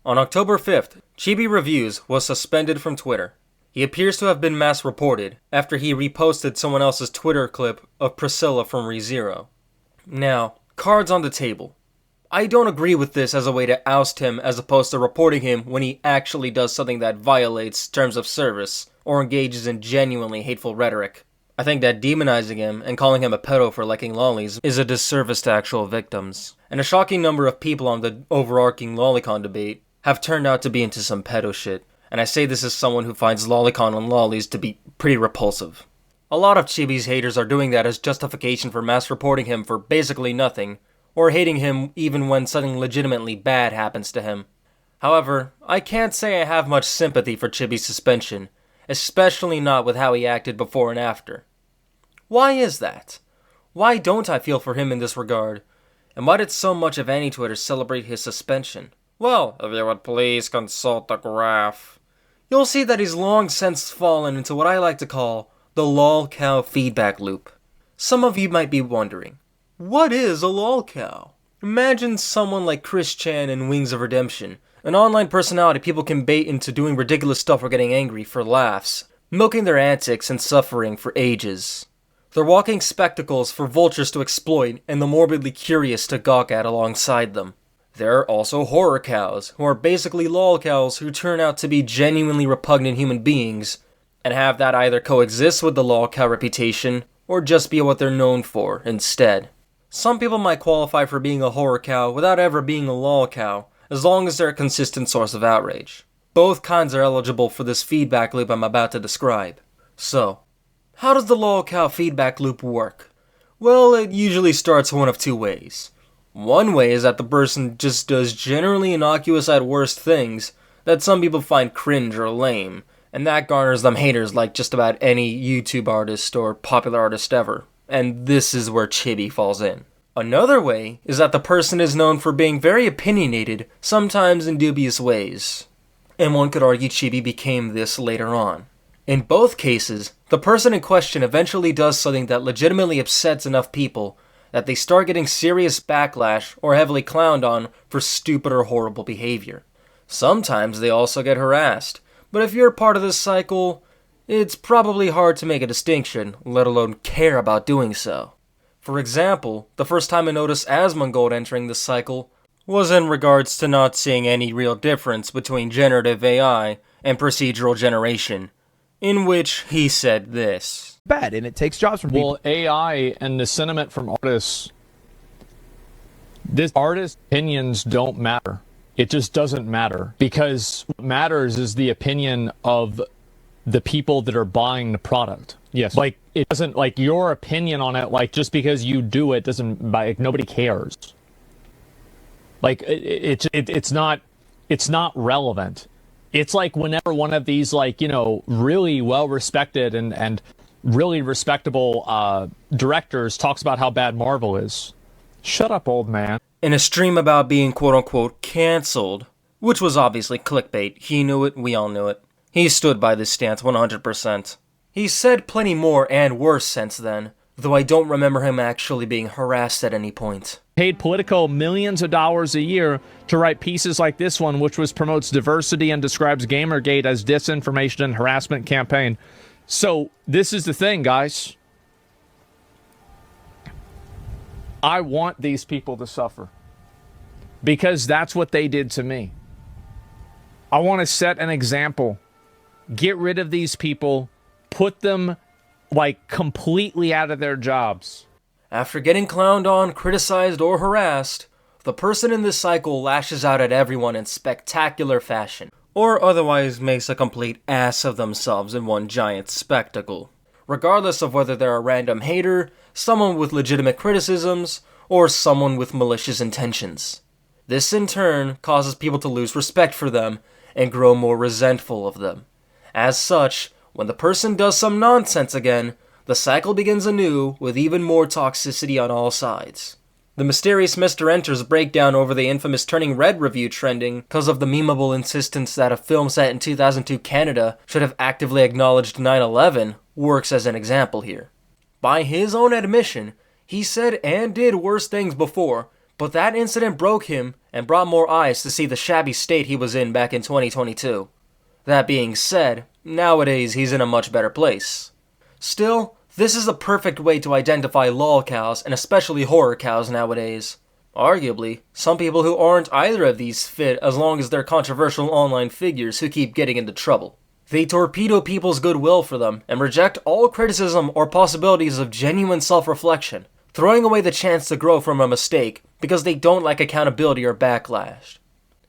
On October 5th, Chibi Reviews was suspended from Twitter. He appears to have been mass reported after he reposted someone else's Twitter clip of Priscilla from ReZero. Now, cards on the table. I don't agree with this as a way to oust him as opposed to reporting him when he actually does something that violates terms of service or engages in genuinely hateful rhetoric. I think that demonizing him and calling him a pedo for liking lollies is a disservice to actual victims. And a shocking number of people on the overarching lolicon debate have turned out to be into some pedo shit. And I say this as someone who finds lolicon and lollies to be pretty repulsive. A lot of Chibi's haters are doing that as justification for mass reporting him for basically nothing, or hating him even when something legitimately bad happens to him. However, I can't say I have much sympathy for Chibi's suspension, especially not with how he acted before and after. Why is that? Why don't I feel for him in this regard? And why did so much of AnyTwitter celebrate his suspension? Well, if you would please consult the graph, you'll see that he's long since fallen into what I like to call the Lolcow feedback loop. Some of you might be wondering, what is a Lolcow? Imagine someone like Chris Chan in Wings of Redemption, an online personality people can bait into doing ridiculous stuff or getting angry for laughs, milking their antics and suffering for ages. They're walking spectacles for vultures to exploit and the morbidly curious to gawk at alongside them. There are also horrorcows, who are basically lolcows who turn out to be genuinely repugnant human beings, and have that either coexist with the lolcow reputation, or just be what they're known for instead. Some people might qualify for being a horrorcow without ever being a lolcow, as long as they're a consistent source of outrage. Both kinds are eligible for this feedback loop I'm about to describe. So, how does the Lolcow feedback loop work? Well, it usually starts one of two ways. One way is that the person just does generally innocuous at worst things that some people find cringe or lame, and that garners them haters like just about any YouTube artist or popular artist ever. And this is where Chibi falls in. Another way is that the person is known for being very opinionated, sometimes in dubious ways. And one could argue Chibi became this later on. In both cases, the person in question eventually does something that legitimately upsets enough people that they start getting serious backlash or heavily clowned on for stupid or horrible behavior. Sometimes they also get harassed, but if you're part of this cycle, it's probably hard to make a distinction, let alone care about doing so. For example, the first time I noticed Asmongold entering this cycle was in regards to not seeing any real difference between generative AI and procedural generation, in which he said this. Bad, and it takes jobs from people. Well, AI and the sentiment from artists, artists' opinions don't matter. It just doesn't matter, because what matters is the opinion of the people that are buying the product. Yes. Like, it doesn't, like, your opinion on it, like, just because you do it doesn't, like, nobody cares. Like, it's not relevant. It's like whenever one of these, like, you know, really well-respected and really respectable directors talks about how bad Marvel is. Shut up, old man. In a stream about being quote-unquote cancelled, which was obviously clickbait, he knew it, we all knew it. He stood by this stance 100%. He said plenty more and worse since then, though I don't remember him actually being harassed at any point. Paid Politico millions of dollars a year to write pieces like this one, which promotes diversity and describes Gamergate as disinformation and harassment campaign. So this is the thing, guys. I want these people to suffer, because that's what they did to me. I want to set an example. Get rid of these people. Put them, like, completely out of their jobs. After getting clowned on, criticized, or harassed, the person in this cycle lashes out at everyone in spectacular fashion, or otherwise makes a complete ass of themselves in one giant spectacle. Regardless of whether they're a random hater, someone with legitimate criticisms, or someone with malicious intentions. This in turn causes people to lose respect for them and grow more resentful of them. As such, when the person does some nonsense again, the cycle begins anew with even more toxicity on all sides. The mysterious Mr. Enter's breakdown over the infamous Turning Red review trending because of the memeable insistence that a film set in 2002 Canada should have actively acknowledged 9/11 works as an example here. By his own admission, he said and did worse things before, But that incident broke him and brought more eyes to see the shabby state he was in back in 2022. That being said, nowadays he's in a much better place. Still, this is the perfect way to identify lolcows and especially horrorcows nowadays. Arguably, some people who aren't either of these fit as long as they're controversial online figures who keep getting into trouble. They torpedo people's goodwill for them and reject all criticism or possibilities of genuine self-reflection, throwing away the chance to grow from a mistake because they don't like accountability or backlash.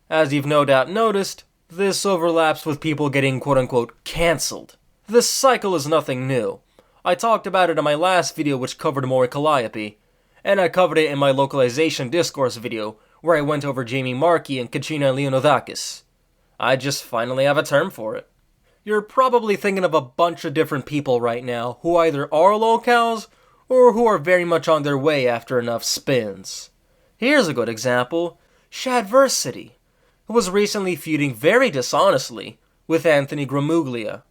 As you've no doubt noticed, this overlaps with people getting quote-unquote cancelled. This cycle is nothing new. I talked about it in my last video which covered Mori Calliope, and I covered it in my localization discourse video where I went over Jamie Markey and Katrina Leonidakis. I just finally have a term for it. You're probably thinking of a bunch of different people right now who either are lolcows or who are very much on their way after enough spins. Here's a good example, Shadversity, who was recently feuding very dishonestly with Anthony Gramuglia.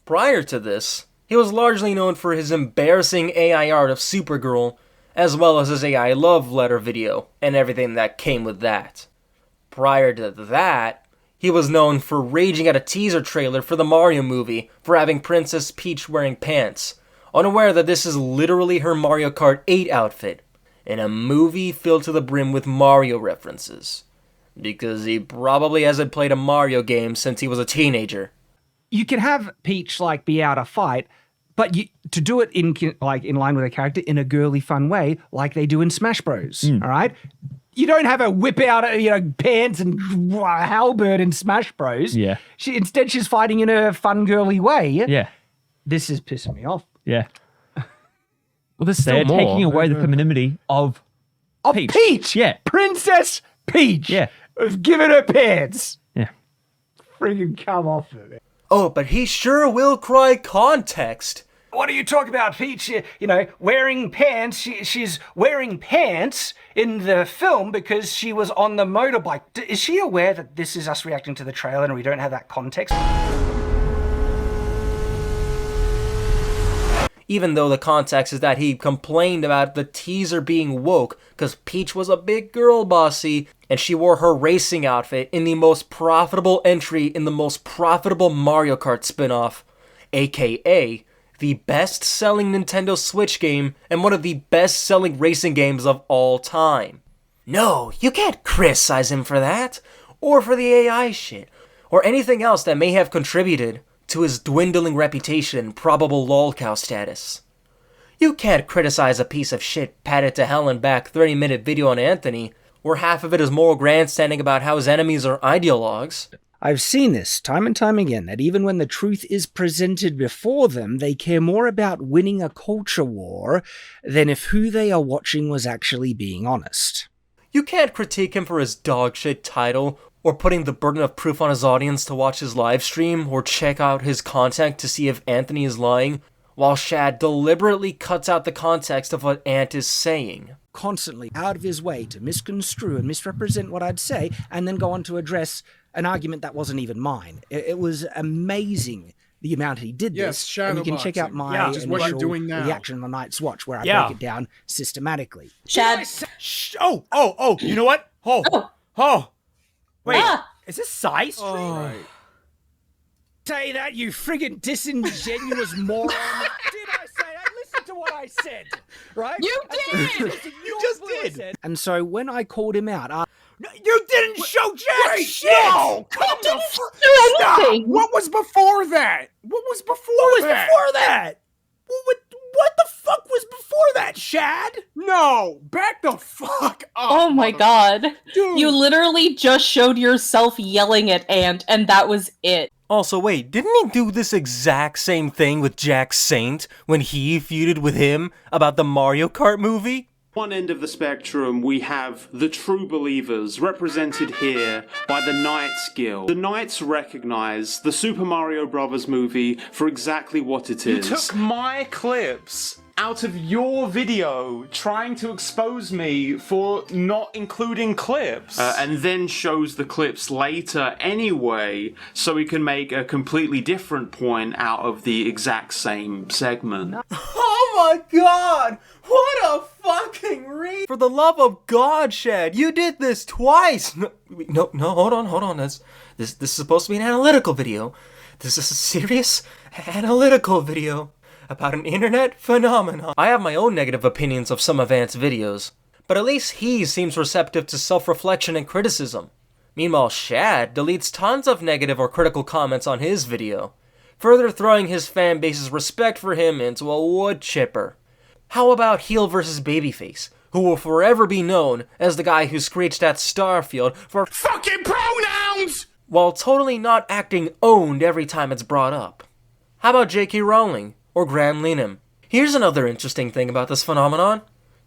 Prior to this, he was largely known for his embarrassing AI art of Supergirl, as well as his AI love letter video and everything that came with that. Prior to that, he was known for raging at a teaser trailer for the Mario movie for having Princess Peach wearing pants, unaware that this is literally her Mario Kart 8 outfit, in a movie filled to the brim with Mario references. Because he probably hasn't played a Mario game since he was a teenager. You can have Peach, like, be out a fight, but to do it in line with a character in a girly, fun way, like they do in Smash Bros. All right? You don't have her whip out, pants and halberd in Smash Bros. Yeah. Instead, she's fighting in a fun, girly way. Yeah. This is pissing me off. Yeah. Well, there's still more. Taking away the femininity of Peach. Peach! Yeah. Princess Peach! Yeah. Of giving her pants. Yeah. Friggin' come off of it. Oh, but he sure will cry context. What are you talking about, Peach? Wearing pants. She's wearing pants in the film because she was on the motorbike. Is she aware that this is us reacting to the trailer and we don't have that context? Even though the context is that he complained about the teaser being woke because Peach was a big girl bossy and she wore her racing outfit in the most profitable entry in the most profitable Mario Kart spin-off, aka the best-selling Nintendo Switch game and one of the best-selling racing games of all time. No, you can't criticize him for that, or for the AI shit, or anything else that may have contributed to his dwindling reputation and probable lolcow status. You can't criticize a piece of shit padded to hell and back 30-minute video on Anthony, where half of it is moral grandstanding about how his enemies are ideologues. I've seen this time and time again, that even when the truth is presented before them, they care more about winning a culture war than if who they are watching was actually being honest. You can't critique him for his dogshit title, or putting the burden of proof on his audience to watch his live stream or check out his content to see if Anthony is lying, while Shad deliberately cuts out the context of what Ant is saying. Constantly out of his way to misconstrue and misrepresent what I'd say, and then go on to address an argument that wasn't even mine. It was amazing the amount he did this. And you can check out my initial reaction on Night's Watch, where I break it down systematically. Shad. Oh, you know what? Wait, is this size? Right. Say that, you friggin' disingenuous moron. Did I say that? Listen to what I said, right? You did! You just did! And so when I called him out... You didn't show jack shit! No! Come didn't the do Stop! anything! What was before that? What was before that? What the fuck was before that, Shad? No! Back the fuck up! Oh my god. Dude. You literally just showed yourself yelling at Ant, and that was it. Also, wait, didn't he do this exact same thing with Jack Saint when he feuded with him about the Mario Kart movie? One end of the spectrum, we have the true believers, represented here by the Knights Guild. The Knights recognize the Super Mario Bros. Movie for exactly what it is. You took my clips out of your video trying to expose me for not including clips. And then shows the clips later anyway, so we can make a completely different point out of the exact same segment. Oh my god! What a fucking read! for the love of God, Shad, you did this twice! No, hold on. This is supposed to be an analytical video. This is a serious analytical video about an internet phenomenon. I have my own negative opinions of some of Ant's videos, but at least he seems receptive to self-reflection and criticism. Meanwhile, Shad deletes tons of negative or critical comments on his video, further throwing his fan base's respect for him into a wood chipper. How about Heel vs. Babyface, who will forever be known as the guy who screeched at Starfield for fucking pronouns, while totally not acting owned every time it's brought up? How about J.K. Rowling or Graham Linehan? Here's another interesting thing about this phenomenon.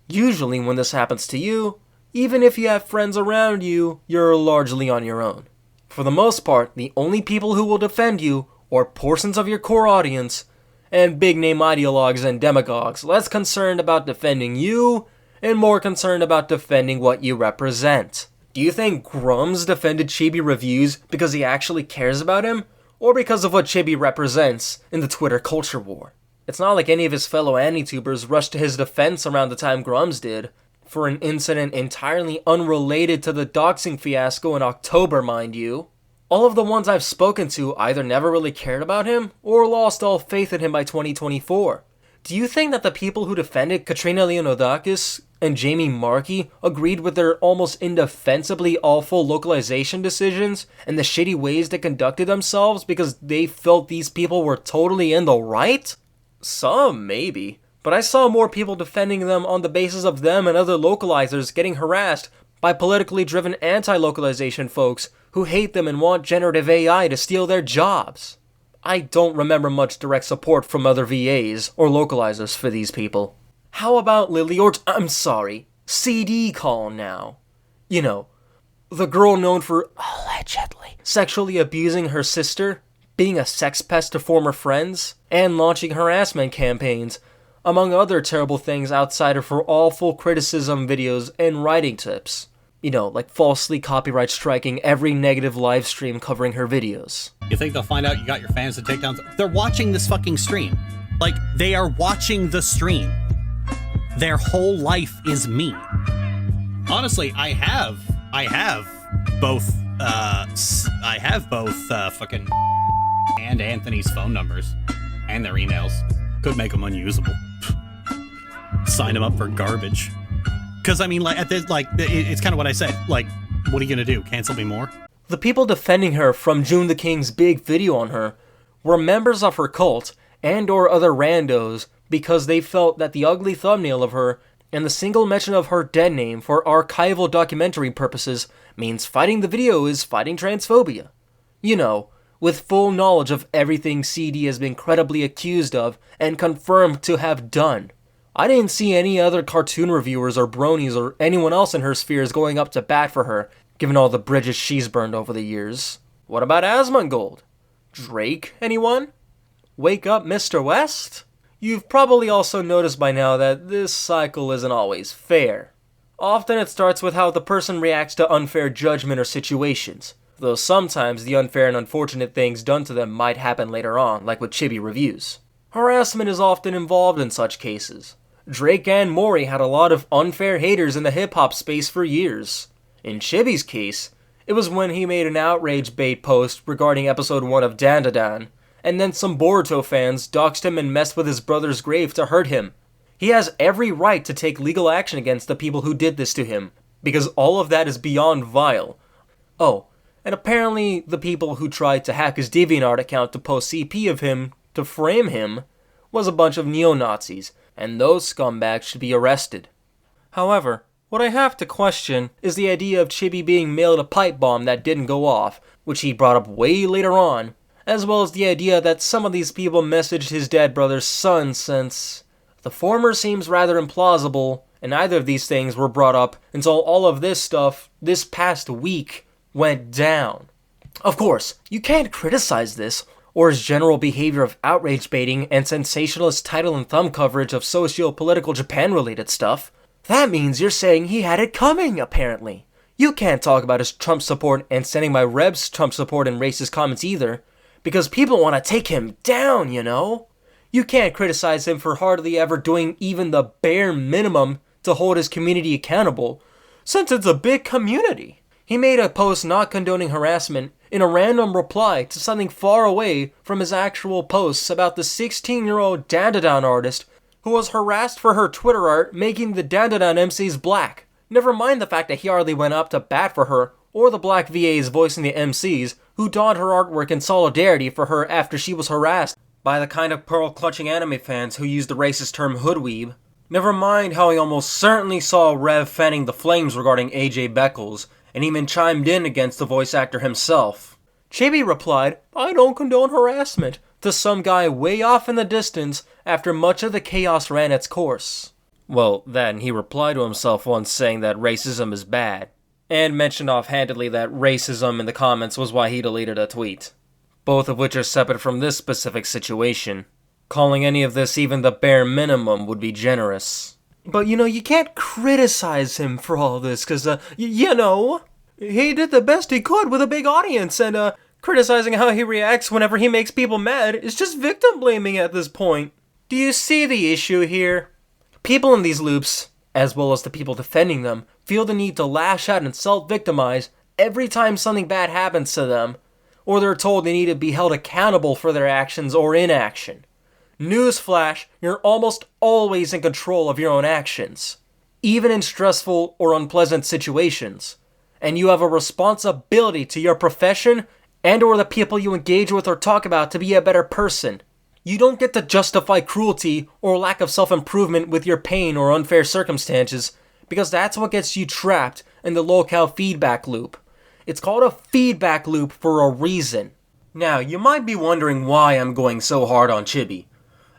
Usually when this happens to you, even if you have friends around you, you're largely on your own. For the most part, the only people who will defend you are portions of your core audience and big-name ideologues and demagogues less concerned about defending you and more concerned about defending what you represent. Do you think Grums defended Chibi reviews because he actually cares about him, or because of what Chibi represents in the Twitter culture war? It's not like any of his fellow Anitubers rushed to his defense around the time Grums did, for an incident entirely unrelated to the doxxing fiasco in October, mind you. All of the ones I've spoken to either never really cared about him, or lost all faith in him by 2024. Do you think that the people who defended Katrina Leonidakis and Jamie Markey agreed with their almost indefensibly awful localization decisions and the shitty ways they conducted themselves because they felt these people were totally in the right? Some, maybe. But I saw more people defending them on the basis of them and other localizers getting harassed by politically driven anti-localization folks who hate them and want generative AI to steal their jobs. I don't remember much direct support from other VAs or localizers for these people. How about CD Call now? You know, the girl known for allegedly sexually abusing her sister, being a sex pest to former friends, and launching harassment campaigns, among other terrible things outside of her awful criticism videos and writing tips. You know, like falsely copyright striking every negative live stream covering her videos. You think they'll find out you got your fans to take down? They're watching this fucking stream. Like, they are watching the stream. Their whole life is me. Honestly, I have both fucking and Anthony's phone numbers and their emails. Could make them unusable. Sign them up for garbage. Because, I mean, like, at this, like, it's kind of what I said. Like, what are you going to do? Cancel me more? The people defending her from June the King's big video on her were members of her cult and or other randos because they felt that the ugly thumbnail of her and the single mention of her dead name for archival documentary purposes means fighting the video is fighting transphobia. You know, with full knowledge of everything CD has been credibly accused of and confirmed to have done. I didn't see any other cartoon reviewers or bronies or anyone else in her spheres going up to bat for her, given all the bridges she's burned over the years. What about Asmongold? Drake, anyone? Wake up, Mr. West? You've probably also noticed by now that this cycle isn't always fair. Often it starts with how the person reacts to unfair judgment or situations, though sometimes the unfair and unfortunate things done to them might happen later on, like with Chibi reviews. Harassment is often involved in such cases. Drake and Maury had a lot of unfair haters in the hip-hop space for years. In Chibi's case, it was when he made an outrage bait post regarding episode 1 of Dandadan, and then some Boruto fans doxed him and messed with his brother's grave to hurt him. He has every right to take legal action against the people who did this to him, because all of that is beyond vile. Oh, and apparently the people who tried to hack his DeviantArt account to post CP of him to frame him was a bunch of neo-Nazis, and those scumbags should be arrested. However, what I have to question is the idea of Chibi being mailed a pipe bomb that didn't go off, which he brought up way later on, as well as the idea that some of these people messaged his dead brother's son, since the former seems rather implausible, and neither of these things were brought up until all of this stuff, this past week, went down. Of course, you can't criticize this, or his general behavior of outrage baiting and sensationalist title and thumb coverage of socio-political Japan-related stuff. That means you're saying he had it coming, apparently. You can't talk about his Trump support and sending my Rebs Trump support and racist comments either, because people want to take him down, you know? You can't criticize him for hardly ever doing even the bare minimum to hold his community accountable, since it's a big community. He made a post not condoning harassment in a random reply to something far away from his actual posts about the 16-year-old Dandadan artist who was harassed for her Twitter art making the Dandadan MCs black. Never mind the fact that he hardly went up to bat for her or the black VAs voicing the MCs who donned her artwork in solidarity for her after she was harassed by the kind of pearl-clutching anime fans who used the racist term hoodweeb. Never mind how he almost certainly saw Rev fanning the flames regarding AJ Beckles, and even chimed in against the voice actor himself. Chibi replied, "I don't condone harassment," to some guy way off in the distance after much of the chaos ran its course. Well, then he replied to himself once saying that racism is bad, and mentioned offhandedly that racism in the comments was why he deleted a tweet. Both of which are separate from this specific situation. Calling any of this even the bare minimum would be generous. But you can't criticize him for all this, cause he did the best he could with a big audience, and criticizing how he reacts whenever he makes people mad is just victim blaming at this point. Do you see the issue here? People in these loops, as well as the people defending them, feel the need to lash out and self-victimize every time something bad happens to them, or they're told they need to be held accountable for their actions or inaction. Newsflash, you're almost always in control of your own actions, even in stressful or unpleasant situations, and you have a responsibility to your profession and or the people you engage with or talk about to be a better person. You don't get to justify cruelty or lack of self-improvement with your pain or unfair circumstances, because that's what gets you trapped in the Lolcow feedback loop. It's called a feedback loop for a reason. Now, you might be wondering why I'm going so hard on Chibi,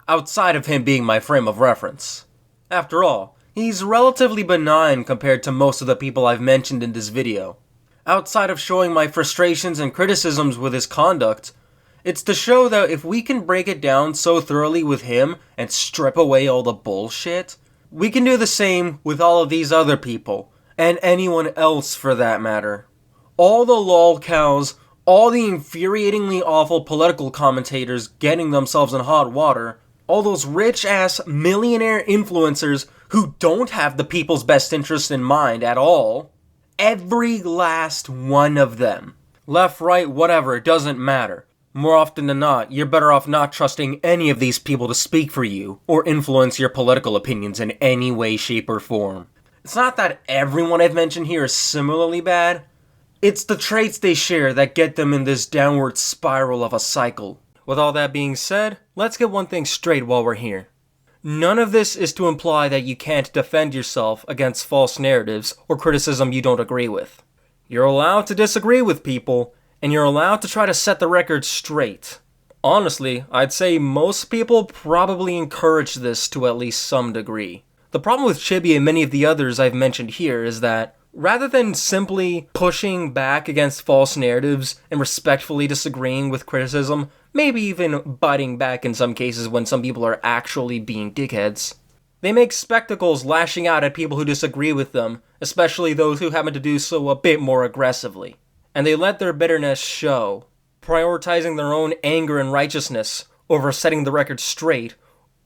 outside of him being my frame of reference. After all, he's relatively benign compared to most of the people I've mentioned in this video. Outside of showing my frustrations and criticisms with his conduct, it's to show that if we can break it down so thoroughly with him and strip away all the bullshit, we can do the same with all of these other people, and anyone else for that matter. All the lolcows, all the infuriatingly awful political commentators getting themselves in hot water, all those rich-ass millionaire influencers who don't have the people's best interest in mind at all. Every last one of them. Left, right, whatever, it doesn't matter. More often than not, you're better off not trusting any of these people to speak for you or influence your political opinions in any way, shape, or form. It's not that everyone I've mentioned here is similarly bad. It's the traits they share that get them in this downward spiral of a cycle. With all that being said, let's get one thing straight while we're here. None of this is to imply that you can't defend yourself against false narratives or criticism you don't agree with. You're allowed to disagree with people, and you're allowed to try to set the record straight. Honestly, I'd say most people probably encourage this to at least some degree. The problem with Chibi and many of the others I've mentioned here is that, rather than simply pushing back against false narratives and respectfully disagreeing with criticism, maybe even biting back in some cases when some people are actually being dickheads, they make spectacles lashing out at people who disagree with them, especially those who happen to do so a bit more aggressively. And they let their bitterness show, prioritizing their own anger and righteousness over setting the record straight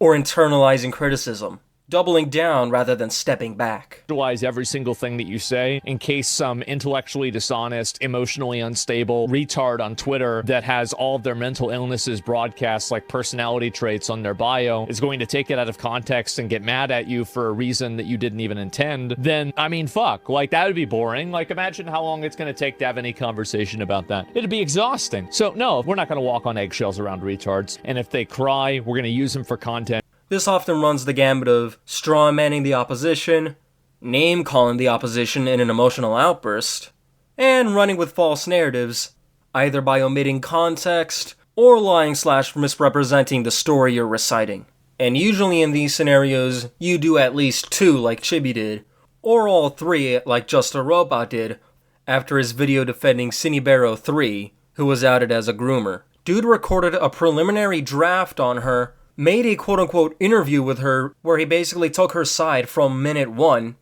or internalizing criticism. Doubling down rather than stepping back. Realize every single thing that you say in case some intellectually dishonest, emotionally unstable retard on Twitter that has all of their mental illnesses broadcast like personality traits on their bio is going to take it out of context and get mad at you for a reason that you didn't even intend, then, I mean, fuck. Like, that would be boring. Like, imagine how long it's going to take to have any conversation about that. It'd be exhausting. So, no, we're not going to walk on eggshells around retards. And if they cry, we're going to use them for content. This often runs the gambit of strawmanning the opposition, name-calling the opposition in an emotional outburst, and running with false narratives, either by omitting context or lying/misrepresenting the story you're reciting. And usually in these scenarios, you do at least two like Chibi did, or all three like Just a Robot did after his video defending Cinebero 3, who was outed as a groomer. Dude recorded a preliminary draft on her, made a quote-unquote interview with her where he basically took her side from minute one,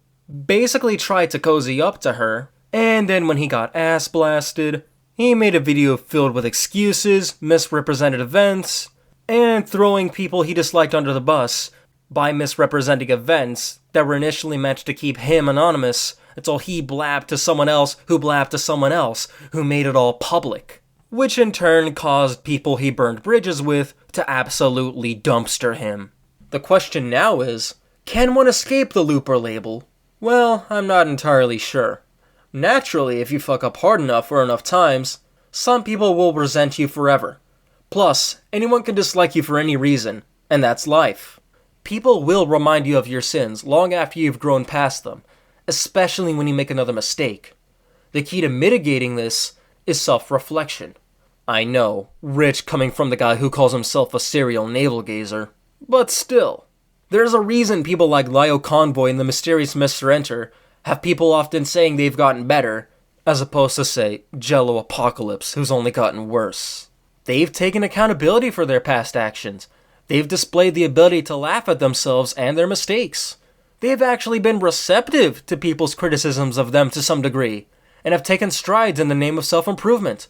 basically tried to cozy up to her, and then when he got ass blasted, he made a video filled with excuses, misrepresented events, and throwing people he disliked under the bus, by misrepresenting events that were initially meant to keep him anonymous until he blabbed to someone else who blabbed to someone else who made it all public, which in turn caused people he burned bridges with to absolutely dumpster him. The question now is, can one escape the looper label? Well, I'm not entirely sure. Naturally, if you fuck up hard enough or enough times, some people will resent you forever. Plus, anyone can dislike you for any reason, and that's life. People will remind you of your sins long after you've grown past them, especially when you make another mistake. The key to mitigating this is self-reflection. I know, rich coming from the guy who calls himself a serial navel-gazer, but still. There's a reason people like Lio Convoy and the mysterious Mr. Enter have people often saying they've gotten better, as opposed to, say, Jello Apocalypse, who's only gotten worse. They've taken accountability for their past actions. They've displayed the ability to laugh at themselves and their mistakes. They've actually been receptive to people's criticisms of them to some degree, and have taken strides in the name of self-improvement.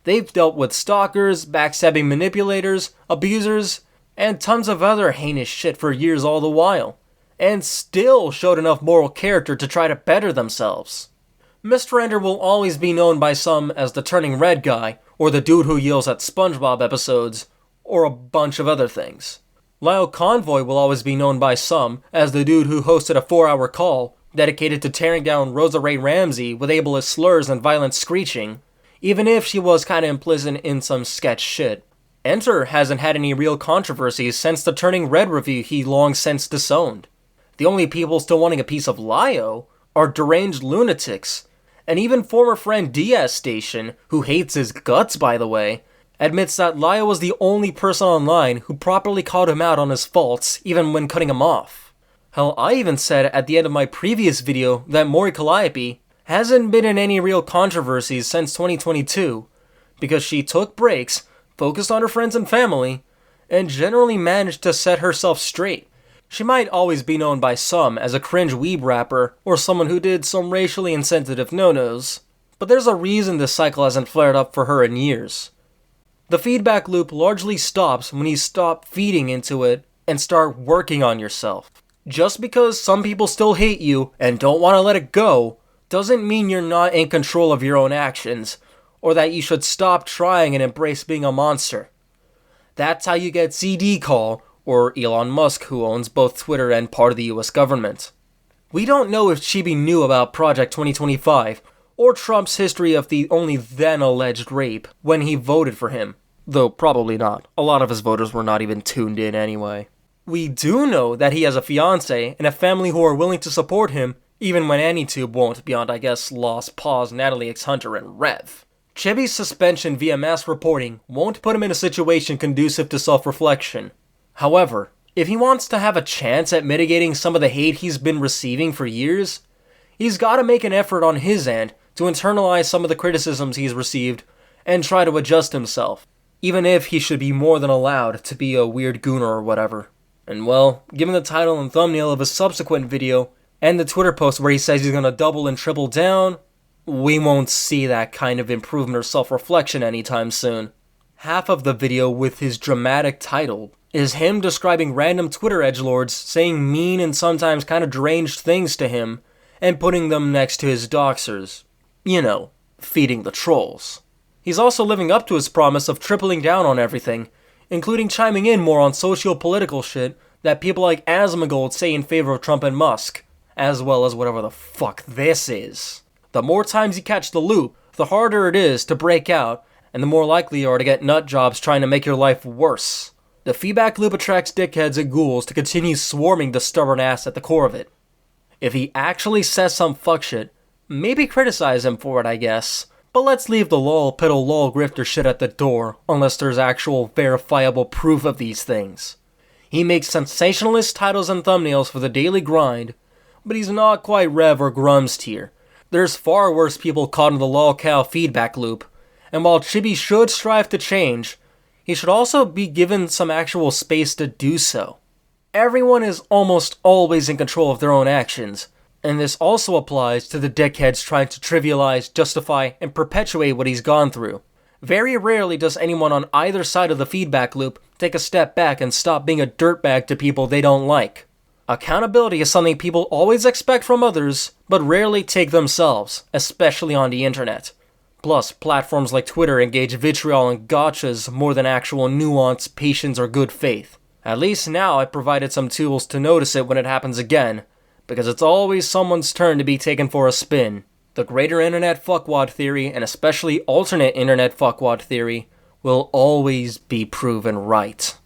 They've dealt with stalkers, backstabbing manipulators, abusers, and tons of other heinous shit for years all the while, and still showed enough moral character to try to better themselves. Mr. Ender will always be known by some as the turning red guy, or the dude who yells at SpongeBob episodes, or a bunch of other things. Lyle Convoy will always be known by some as the dude who hosted a 4-hour call dedicated to tearing down Rosa Ray Ramsey with ableist slurs and violent screeching, even if she was kinda implicit in some sketch shit. Enter hasn't had any real controversies since the Turning Red review he long since disowned. The only people still wanting a piece of Lio are deranged lunatics, and even former friend DS Station, who hates his guts by the way, admits that Lio was the only person online who properly called him out on his faults, even when cutting him off. Hell, I even said at the end of my previous video that Mori Calliope hasn't been in any real controversies since 2022, because she took breaks, focused on her friends and family, and generally managed to set herself straight. She might always be known by some as a cringe weeb rapper, or someone who did some racially insensitive no-nos, but there's a reason this cycle hasn't flared up for her in years. The feedback loop largely stops when you stop feeding into it and start working on yourself. Just because some people still hate you and don't want to let it go, doesn't mean you're not in control of your own actions, or that you should stop trying and embrace being a monster. That's how you get CD Call, or Elon Musk, who owns both Twitter and part of the US government. We don't know if Chibi knew about Project 2025, or Trump's history of the only then alleged rape when he voted for him, though probably not. A lot of his voters were not even tuned in anyway. We do know that he has a fiancé and a family who are willing to support him, even when AnyTube won't, beyond I guess Lost Paws, Natalie X Hunter, and Rev. Chibi's suspension via mass reporting won't put him in a situation conducive to self-reflection. However, if he wants to have a chance at mitigating some of the hate he's been receiving for years, he's gotta make an effort on his end to internalize some of the criticisms he's received and try to adjust himself, even if he should be more than allowed to be a weird gooner or whatever. And well, given the title and thumbnail of his subsequent video, and the Twitter post where he says he's gonna double and triple down, we won't see that kind of improvement or self-reflection anytime soon. Half of the video with his dramatic title is him describing random Twitter edgelords saying mean and sometimes kind of deranged things to him, and putting them next to his doxers. You know, feeding the trolls. He's also living up to his promise of tripling down on everything, including chiming in more on socio-political shit that people like Asmongold say in favor of Trump and Musk, as well as whatever the fuck this is. The more times you catch the loop, the harder it is to break out, and the more likely you are to get nut jobs trying to make your life worse. The feedback loop attracts dickheads and ghouls to continue swarming the stubborn ass at the core of it. If he actually says some fuck shit, maybe criticize him for it, I guess. But let's leave the lol piddle lol grifter shit at the door, unless there's actual verifiable proof of these things. He makes sensationalist titles and thumbnails for the daily grind, but he's not quite Rev or Grum's tier. There's far worse people caught in the Lolcow feedback loop, and while Chibi should strive to change, he should also be given some actual space to do so. Everyone is almost always in control of their own actions, and this also applies to the dickheads trying to trivialize, justify, and perpetuate what he's gone through. Very rarely does anyone on either side of the feedback loop take a step back and stop being a dirtbag to people they don't like. Accountability is something people always expect from others, but rarely take themselves, especially on the internet. Plus, platforms like Twitter engage vitriol and gotchas more than actual nuance, patience, or good faith. At least now I've provided some tools to notice it when it happens again, because it's always someone's turn to be taken for a spin. The greater internet fuckwad theory, and especially alternate internet fuckwad theory, will always be proven right.